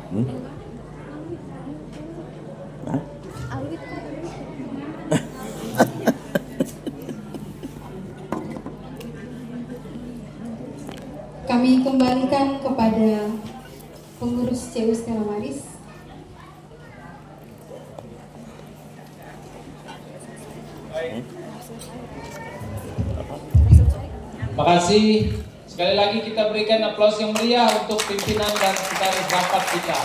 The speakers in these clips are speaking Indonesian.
Hmm? Hah? Kami kembalikan kepada pengurus CU Stella Maris. Terima kasih. Sekali lagi kita berikan aplaus yang meriah untuk pimpinan dan sekretaris rapat kita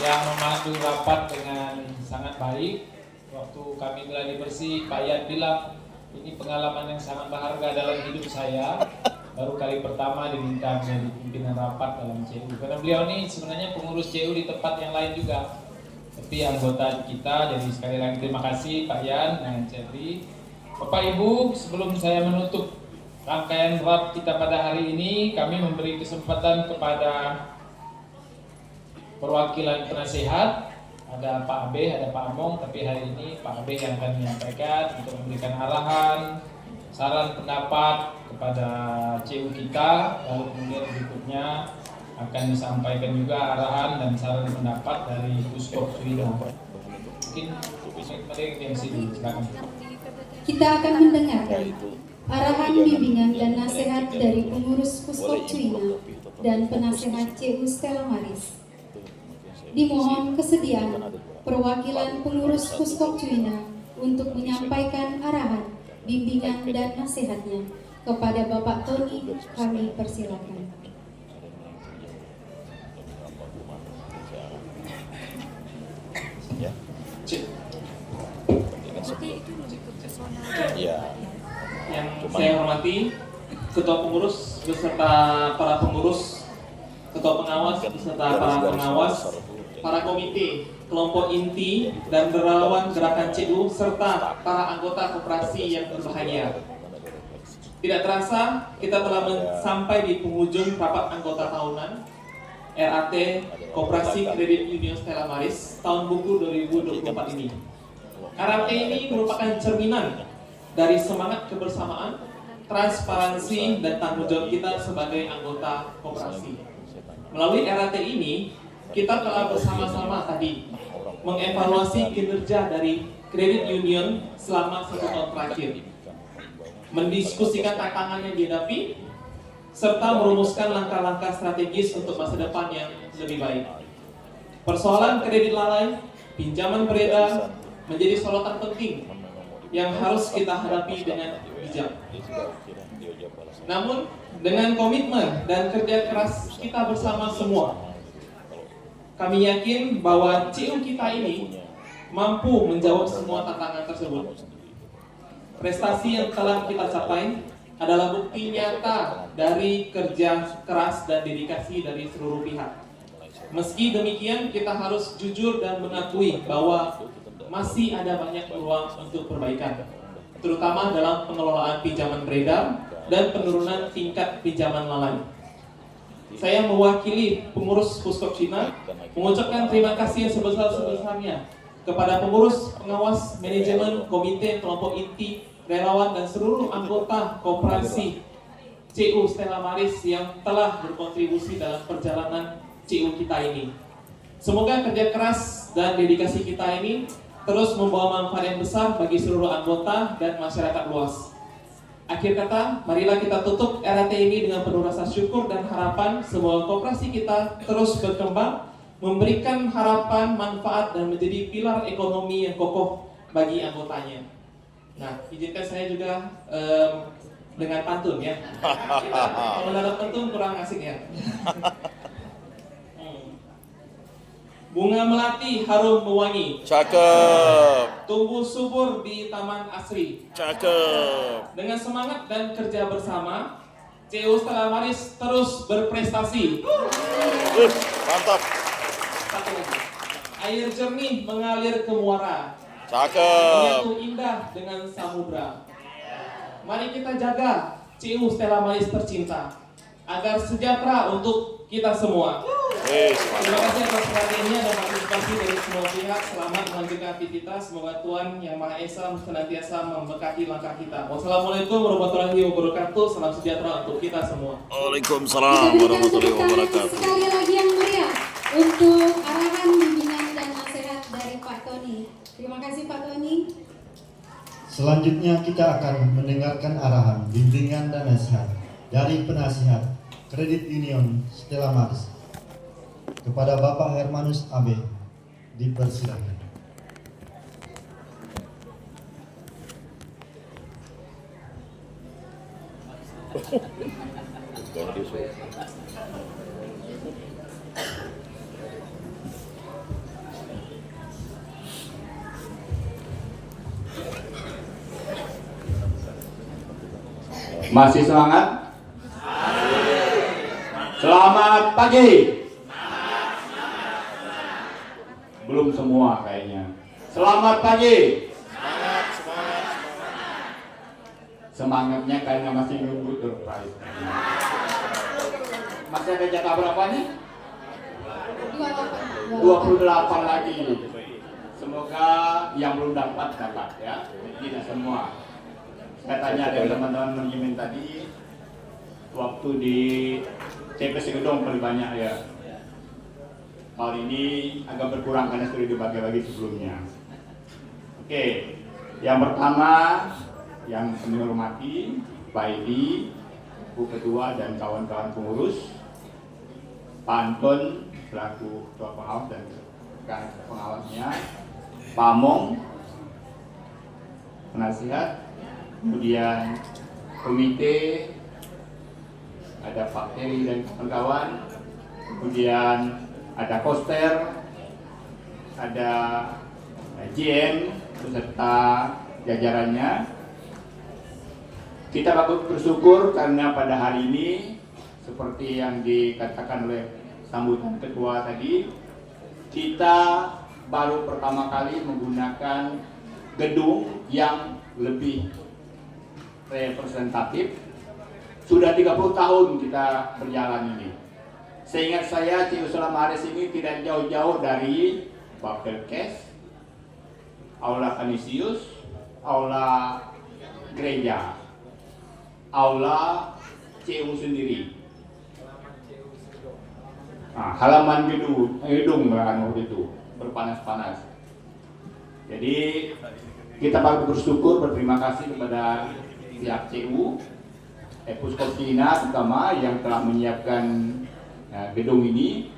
yang memandu rapat dengan sangat baik. Waktu kami gladi bersih, Pak Yan bilang ini pengalaman yang sangat berharga dalam hidup saya. Baru kali pertama diminta menjadi pimpinan rapat dalam CU. Karena beliau ini sebenarnya pengurus CU di tempat yang lain juga, tapi anggota kita. Jadi sekali lagi terima kasih Pak Yan dan Cetri. Bapak Ibu, sebelum saya menutup rangkaian rap kita pada hari ini, kami memberi kesempatan kepada perwakilan penasehat. Ada Pak Abe, ada Pak Among, tapi hari ini Pak Abe yang akan menyampaikan untuk memberikan arahan, saran pendapat kepada CU kita. Lalu kemudian berikutnya akan disampaikan juga arahan dan saran pendapat dari Puskop Swida. Mungkin ada yang sini, silakan. Kita akan mendengarkan arahan bimbingan dan nasihat dari pengurus Puskop Cuina dan penasehat CU Stella Maris. Dimohon kesediaan perwakilan pengurus Puskop Cuina untuk menyampaikan arahan, bimbingan dan nasihatnya kepada Bapak Tony. Kami persilakan. Ya. Yang saya hormati Ketua Pengurus beserta para pengurus, Ketua Pengawas beserta para pengawas, para komite, kelompok inti, dan relawan gerakan CU, serta para anggota koperasi yang berbahagia. Tidak terasa, kita telah sampai di penghujung rapat anggota tahunan RAT Koperasi Kredit Union Stella Maris tahun buku 2024 ini. RAT ini merupakan cerminan dari semangat kebersamaan, transparansi, dan tanggung jawab kita sebagai anggota koperasi. Melalui RAT ini, kita telah bersama-sama tadi mengevaluasi kinerja dari Credit Union selama 1 tahun terakhir, mendiskusikan tantangan yang dihadapi, serta merumuskan langkah-langkah strategis untuk masa depan yang lebih baik. Persoalan kredit lalai, pinjaman beredar menjadi sorotan penting yang harus kita hadapi dengan bijak. Namun, dengan komitmen dan kerja keras kita bersama semua, kami yakin bahwa CU kita ini mampu menjawab semua tantangan tersebut. Prestasi yang telah kita capai adalah bukti nyata dari kerja keras dan dedikasi dari seluruh pihak. Meski demikian, kita harus jujur dan mengakui bahwa masih ada banyak peluang untuk perbaikan, terutama dalam pengelolaan pinjaman beredar dan penurunan tingkat pinjaman lalai. Saya mewakili pengurus Puskop Cina mengucapkan terima kasih yang sebesar-besarnya kepada pengurus, pengawas, manajemen, komite, kelompok inti, relawan, dan seluruh anggota koperasi CU Stella Maris yang telah berkontribusi dalam perjalanan CU kita ini. Semoga kerja keras dan dedikasi kita ini terus membawa manfaat yang besar bagi seluruh anggota dan masyarakat luas. Akhir kata, marilah kita tutup RAT ini dengan penuh rasa syukur dan harapan semoga koperasi kita terus berkembang, memberikan harapan, manfaat, dan menjadi pilar ekonomi yang kokoh bagi anggotanya. Nah, izinkan saya juga dengan pantun ya. Kalau ada pantun kurang asik ya. Bunga melati harum mewangi. Cakep. Tumbuh subur di taman asri. Cakep. Dengan semangat dan kerja bersama, CU Stella Maris terus berprestasi. Mantap. Satu lagi. Air jernih mengalir ke muara. Cakep. Menyatu indah dengan samudra. Mari kita jaga CU Stella Maris tercinta agar sejahtera untuk kita semua. Terima kasih atas perhatiannya dan partisipasi dari semua pihak. Selamat melanjutkan aktivitas. Semoga Tuhan Yang Maha Esa senantiasa memberkati langkah kita. Wassalamualaikum warahmatullahi wabarakatuh. Salam sejahtera untuk kita semua. Waalaikumsalam warahmatullahi wabarakatuh. Sekali lagi yang meriah untuk Selanjutnya kita akan mendengarkan arahan, bimbingan dan nasihat dari penasihat Kredit Union Stella Maris. Kepada Bapak Hermanus AB, dipersilakan. Masih semangat? Selamat pagi. Belum semua kayaknya. Selamat pagi. Semangatnya kayaknya masih nunggu surprise. Masih ada jatah berapa nih? 28 lagi. Semoga yang belum dapat ya. Tidak semua. Saya tanya dari teman-teman manajemen tadi, waktu di CPS Gedong paling banyak ya. Hal ini agak berkurang karena sudah dibagi-bagi sebelumnya. Oke, yang pertama yang kami hormati Pak Edi, Bu Ketua dan kawan-kawan pengurus, Pak Anton selaku Ketua Pengawas dan rekan pengawasnya, Pak Among, penasihat, kemudian komite, ada Pak Heri dan kawan-kawan, kemudian ada Koster, ada GM beserta jajarannya. Kita patut bersyukur karena pada hari ini seperti yang dikatakan oleh sambutan ketua tadi, kita baru pertama kali menggunakan gedung yang lebih representatif. Sudah 30 tahun kita berjalan ini. Seingat saya, CU Stella Maris ini tidak jauh-jauh dari Bapelkes, Aula Canisius, Aula Gereja, Aula CU sendiri. Nah, halaman gedung waktu itu berpanas-panas. Jadi kita patut bersyukur, berterima kasih kepada pihak CU, Puskoptina terutama yang telah menyiapkan gedung ini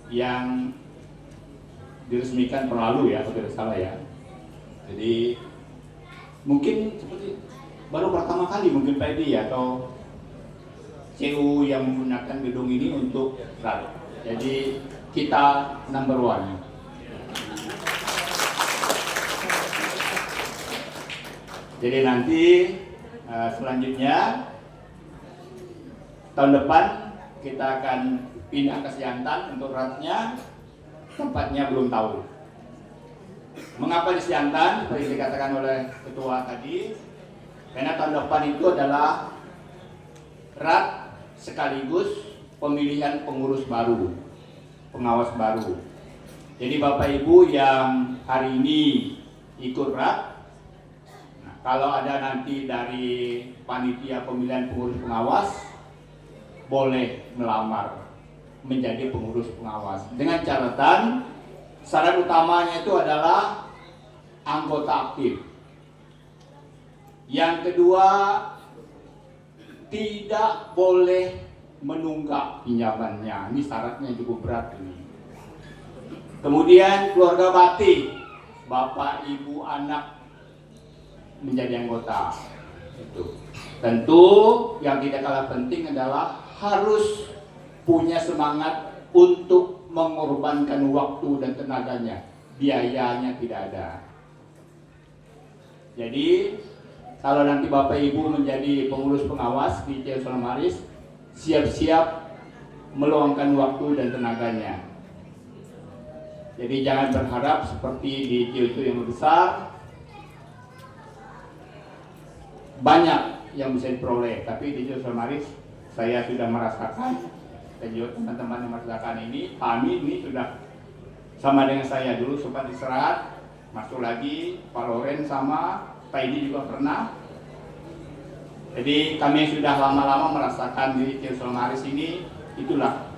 yang diresmikan tahun lalu ya, kalau tidak salah ya. Jadi mungkin seperti baru pertama kali mungkin Pak Edi atau CU yang menggunakan gedung ini untuk RAT. Jadi kita number one. Jadi nanti selanjutnya tahun depan kita akan pindah ke Siantan untuk ratnya, tempatnya belum tahu. Mengapa di Siantan? Seperti dikatakan oleh ketua tadi, karena tahun depan itu adalah rat sekaligus pemilihan pengurus baru, pengawas baru. Jadi Bapak Ibu yang hari ini ikut rat, nah, kalau ada nanti dari panitia pemilihan pengurus pengawas, boleh melamar menjadi pengurus pengawas dengan catatan syarat utamanya itu adalah anggota aktif. Yang kedua, tidak boleh menunggak pinjamannya. Ini syaratnya cukup berat ini. Kemudian keluarga bakti, bapak, ibu, anak menjadi anggota. Itu. Tentu yang tidak kalah penting adalah harus punya semangat untuk mengorbankan waktu dan tenaganya. Biayanya tidak ada. Jadi kalau nanti Bapak Ibu menjadi pengurus pengawas di CU Stella Maris, siap-siap meluangkan waktu dan tenaganya. Jadi jangan berharap seperti di CU yang besar banyak yang bisa diperoleh, tapi di CU Stella Maris saya sudah merasakan, dan juga teman-teman yang merasakan ini, kami ini sudah sama dengan saya dulu sempat istirahat, masuk lagi, Pak Loren sama Pak Edi juga pernah. Jadi kami sudah lama-lama merasakan di CU Stella Maris ini, itulah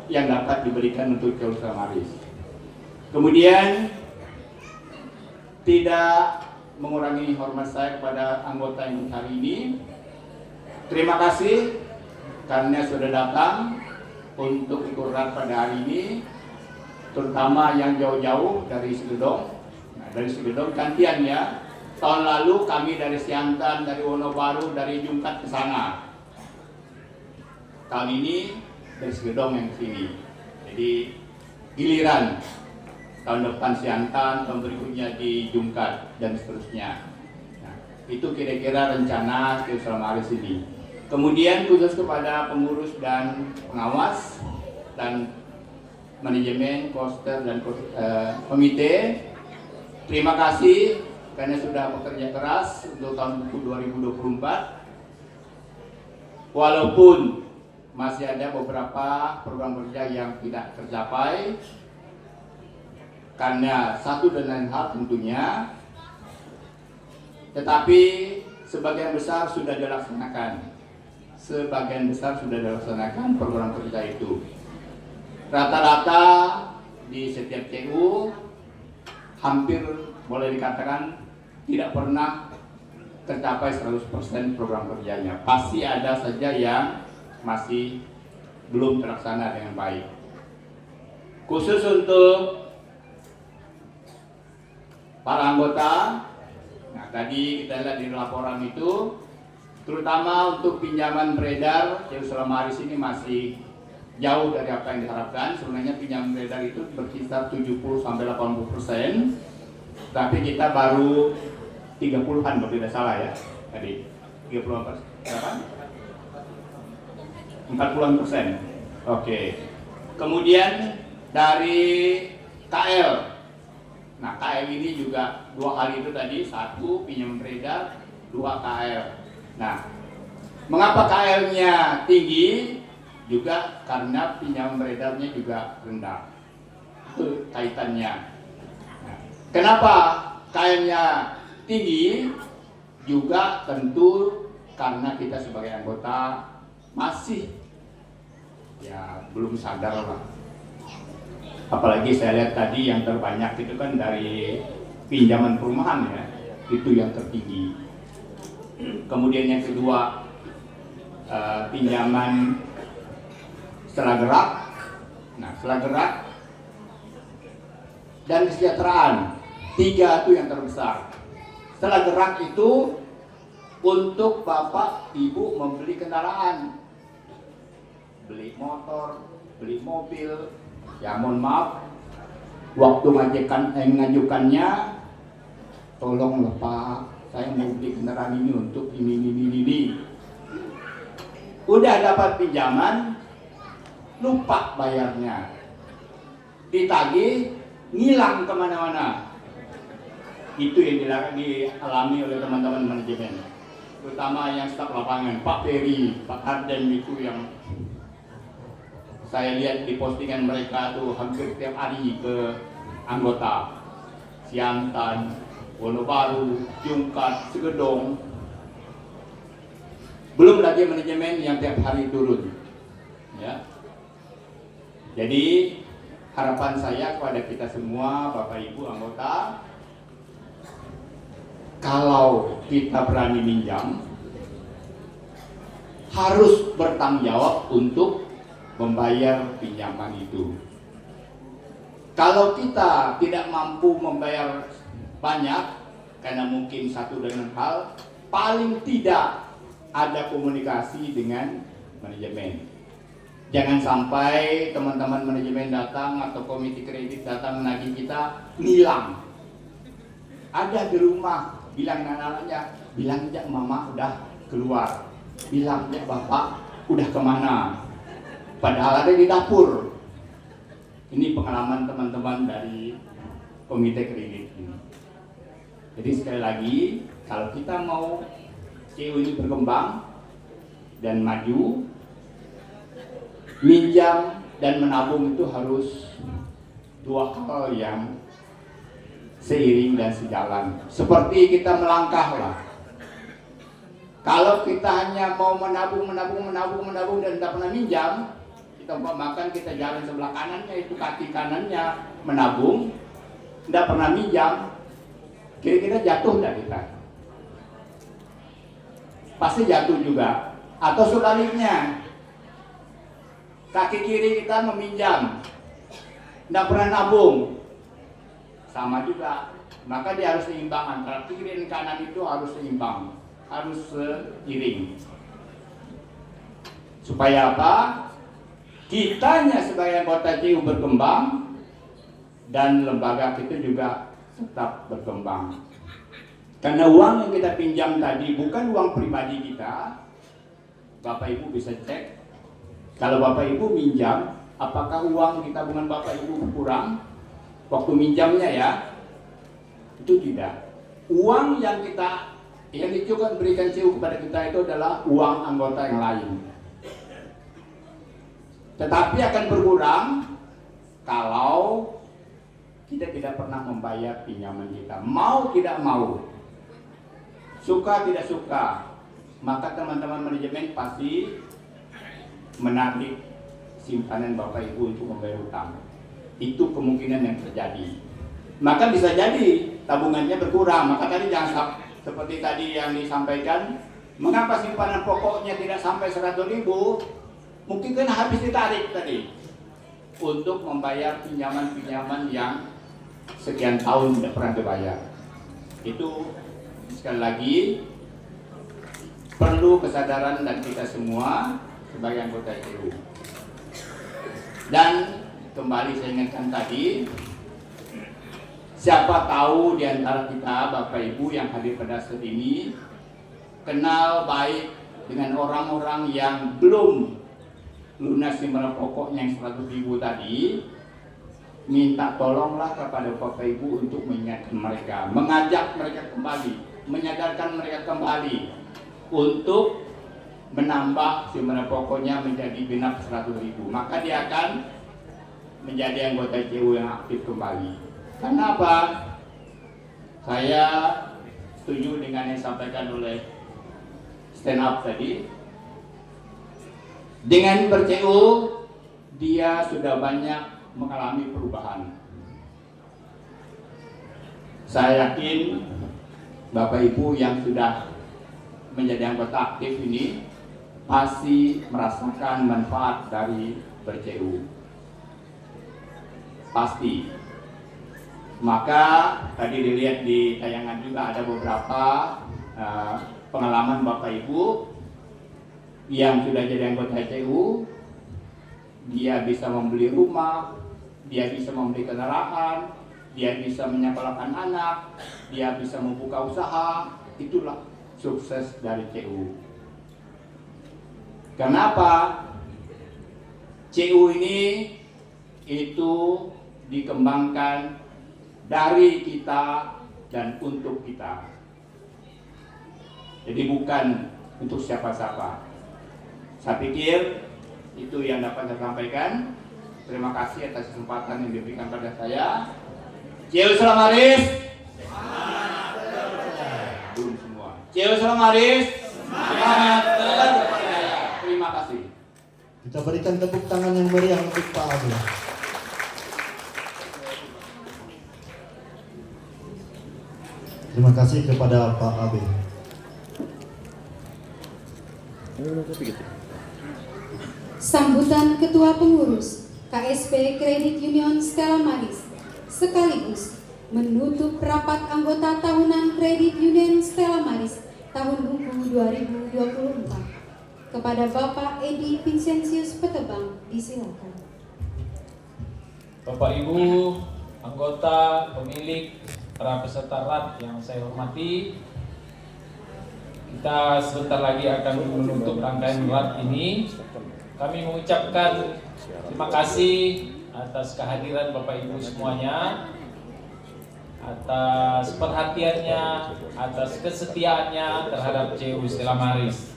yang dapat diberikan untuk CU Stella Maris. Kemudian tidak mengurangi hormat saya kepada anggota yang hari ini. Terima kasih karena sudah datang untuk ikut rat pada hari ini, terutama yang jauh-jauh dari Segedong. Nah, dari Segedong gantian ya. Tahun lalu kami dari Siantan, dari Wonobaru, dari Jungkat ke sana. Kali ini dari Segedong yang ke sini. Jadi giliran tahun depan Siantan, tahun berikutnya di Jungkat dan seterusnya. Nah, itu kira-kira rencana selama hari ini. Kemudian khusus kepada pengurus dan pengawas dan manajemen, koster dan komite, terima kasih karena sudah bekerja keras untuk tahun 2024. Walaupun masih ada beberapa program kerja yang tidak tercapai karena satu dan lain hal tentunya, tetapi sebagian besar sudah dilaksanakan. Sebagian besar sudah dilaksanakan program kerja itu. Rata-rata di setiap CU hampir boleh dikatakan tidak pernah tercapai 100% program kerjanya. Pasti ada saja yang masih belum terlaksana dengan baik. Khusus untuk para anggota, nah tadi kita lihat di laporan itu, terutama untuk pinjaman beredar yang selama hari ini masih jauh dari apa yang diharapkan. Sebenarnya pinjaman beredar itu berkisar 70-80%, tapi kita baru 30-an kalau tidak salah ya tadi. 30-an berapa? 40%. Oke. Kemudian dari KL. Nah, KL ini juga 2 hal itu tadi, 1 pinjaman beredar, 2 KL. Nah, mengapa KL-nya tinggi? Juga karena pinjaman beredarnya juga rendah. Itu kaitannya. Nah, kenapa KL-nya tinggi? Juga tentu karena kita sebagai anggota masih ya belum sadar lah. Apalagi saya lihat tadi yang terbanyak itu kan dari pinjaman perumahan ya, itu yang tertinggi. Kemudian yang kedua pinjaman setelah gerak. Nah, setelah gerak dan kesejahteraan, 3 itu yang terbesar. Setelah gerak itu untuk bapak ibu membeli kendaraan, beli motor, beli mobil. Ya mohon maaf, waktu ngajukannya, tolonglah Pak, saya mau beli kendaraan ini untuk ini. Udah dapat pinjaman, lupa bayarnya, ditagih, ngilang kemana-mana. Itu yang dialami oleh teman-teman manajemen, terutama yang staf lapangan, Pak Peri, Pak Arden itu yang saya lihat di postingan mereka tuh hampir tiap hari ke anggota Siantan, Wonobaru, Jungkat, Segedong. Belum lagi manajemen yang tiap hari turun. Ya. Jadi harapan saya kepada kita semua, Bapak Ibu anggota, kalau kita berani minjam, harus bertanggung jawab untuk membayar pinjaman itu. Kalau kita tidak mampu membayar banyak, karena mungkin satu dan hal, paling tidak ada komunikasi dengan manajemen. Jangan sampai teman-teman manajemen datang atau komite kredit datang menagih kita, hilang. Ada di rumah, bilang anak-anaknya, bilang aja mama udah keluar, bilang aja bapak udah kemana. Padahal ada di dapur. Ini pengalaman teman-teman dari komite kredit ini. Jadi sekali lagi, kalau kita mau CU ini berkembang dan maju, minjam dan menabung itu harus 2 hal yang seiring dan sejalan. Seperti kita melangkah lah. Kalau kita hanya mau menabung dan tidak pernah minjam, kita umpamakan kita jalan sebelah kanannya, itu kaki kanannya menabung, tidak pernah minjam, kira-kira jatuh nggak kita? Pasti jatuh juga. Atau sebaliknya, kaki kiri kita meminjam, nggak pernah nabung, sama juga. Maka dia harus seimbang, antara kiri dan kanan itu harus seimbang, harus seiring. Supaya apa? Kitanya sebagai anggota CU berkembang dan lembaga kita juga tetap berkembang. Karena uang yang kita pinjam tadi bukan uang pribadi kita. Bapak Ibu bisa cek. Kalau Bapak Ibu minjam, apakah uang di tabungan Bapak Ibu berkurang waktu minjamnya ya? Itu tidak. Uang yang dicoba berikan CU kepada kita itu adalah uang anggota yang lain. Tetapi akan berkurang kalau kita tidak pernah membayar pinjaman kita. Mau tidak mau, suka tidak suka, maka teman-teman manajemen pasti menarik simpanan Bapak Ibu untuk membayar utang. Itu kemungkinan yang terjadi. Maka bisa jadi tabungannya berkurang. Maka tadi jangan seperti tadi yang disampaikan, mengapa simpanan pokoknya tidak sampai 100.000? Mungkin kan habis ditarik tadi untuk membayar pinjaman-pinjaman yang sekian tahun tidak pernah dibayar. Itu sekali lagi perlu kesadaran dan kita semua sebagai anggota CU. Dan kembali saya ingatkan tadi, siapa tahu di antara kita Bapak Ibu yang hadir pada saat ini kenal baik dengan orang-orang yang belum lunas simpanan pokoknya yang 100.000 tadi. Minta tolonglah kepada Bapak Ibu untuk mengingatkan mereka, mengajak mereka kembali, menyadarkan mereka kembali untuk menambah simpanan pokoknya menjadi genap 100.000. Maka dia akan menjadi anggota CU yang aktif kembali. Karena apa? Saya setuju dengan yang disampaikan oleh stand up tadi. Dengan ber-CU, dia sudah banyak mengalami perubahan. Saya yakin Bapak Ibu yang sudah menjadi anggota aktif ini pasti merasakan manfaat dari ber-CU. Pasti. Maka tadi dilihat di tayangan juga ada beberapa pengalaman Bapak Ibu yang sudah jadi anggota CU. Dia bisa membeli rumah, dia bisa membeli kendaraan, dia bisa menyekolahkan anak, dia bisa membuka usaha. Itulah sukses dari CU. Kenapa? CU ini itu dikembangkan dari kita dan untuk kita. Jadi bukan untuk siapa-siapa. Saya pikir itu yang dapat saya sampaikan. Terima kasih atas kesempatan yang diberikan pada saya. CU Selamaris. Belum semua. CU Selamaris. Semangat terpercaya. Terima kasih. Kita berikan tepuk tangan yang meriah untuk Pak Abe. Terima kasih kepada Pak Abe. Sambutan Ketua Pengurus KSP Kredit Union Stella Maris sekaligus menutup rapat anggota tahunan Kredit Union Stella Maris tahun buku 2024. Kepada Bapak Edi Vincentius Petebang, disilakan. Bapak Ibu, anggota, pemilik, para peserta RAT yang saya hormati, kita sebentar lagi akan menutup rangkaian RAT ini. Kami mengucapkan terima kasih atas kehadiran Bapak Ibu semuanya, atas perhatiannya, atas kesetiaannya terhadap CU Stella Maris.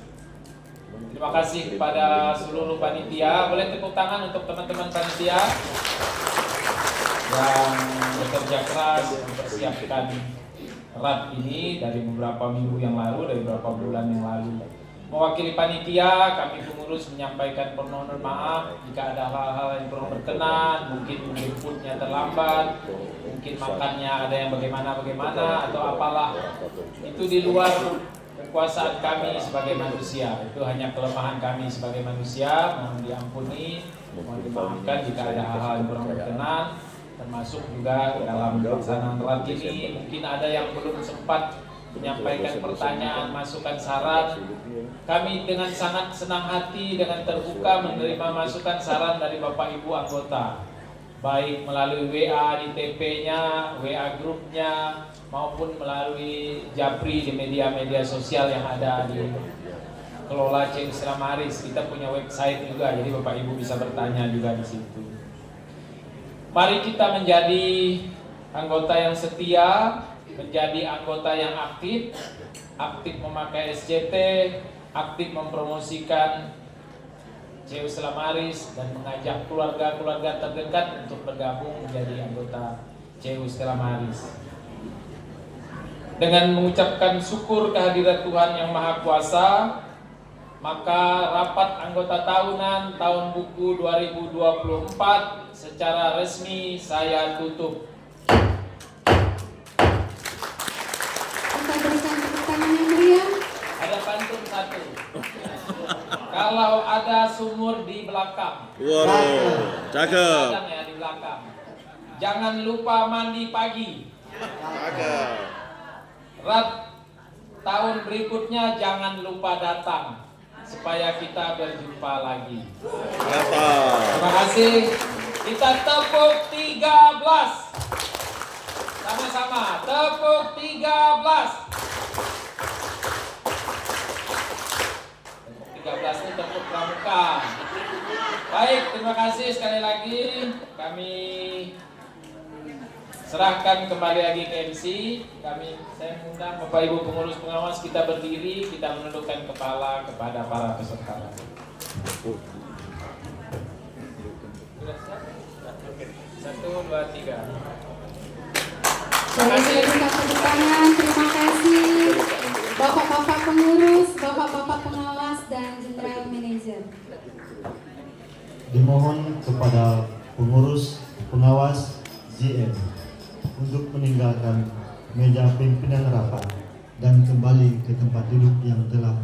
Terima kasih kepada seluruh panitia. Boleh tepuk tangan untuk teman-teman panitia yang bekerja keras mempersiapkan RAT ini dari beberapa minggu yang lalu, dari beberapa bulan yang lalu. Mewakili panitia, kami pengurus menyampaikan permohonan maaf jika ada hal-hal yang kurang berkenan, mungkin menjemputnya terlambat, mungkin makannya ada yang bagaimana atau apalah. Itu di luar kekuasaan kami sebagai manusia. Itu hanya kelemahan kami sebagai manusia. Mohon diampuni, mohon dimaafkan jika ada hal-hal yang kurang berkenan, termasuk juga dalam pelaksanaan rapat ini. Mungkin ada yang belum sempat menyampaikan pertanyaan, masukan, saran. Kami dengan sangat senang hati, dengan terbuka menerima masukan saran dari Bapak Ibu anggota, baik melalui WA di TP-nya, WA grupnya, maupun melalui Japri di media-media sosial yang ada di kelola CU Stella Maris. Kita punya website juga, jadi Bapak Ibu bisa bertanya juga di situ. Mari kita menjadi anggota yang setia, menjadi anggota yang aktif memakai SCT, aktif mempromosikan CU Stella Maris dan mengajak keluarga-keluarga terdekat untuk bergabung menjadi anggota CU Stella Maris. Dengan mengucapkan syukur kehadirat Tuhan Yang Maha Kuasa, maka rapat anggota tahunan tahun buku 2024 secara resmi saya tutup. Kita berikan tepuk tangan yang meriah. Ada pantun satu. Kalau ada sumur di belakang, Waduh, cakep. kadang ya di belakang, jangan lupa mandi pagi. Cakep. Rat tahun berikutnya jangan lupa datang supaya kita berjumpa lagi. Mantap. Terima kasih. Kita tepuk 13. Sama-sama, tepuk 13. Tepuk 13 itu tepuk pramuka. Baik, terima kasih sekali lagi. Kami serahkan kembali lagi ke MC. Saya mengundang Bapak Ibu pengurus pengawas, kita berdiri, kita menundukkan kepala kepada para peserta. Sudah siap? Oke. 1, 2, 3. Boleh berikan tepuk tangan. Terima kasih Bapak-bapak pengurus, Bapak-bapak pengawas, dan General Manager. Dimohon kepada pengurus pengawas GM untuk meninggalkan meja pimpinan rapat dan kembali ke tempat duduk yang telah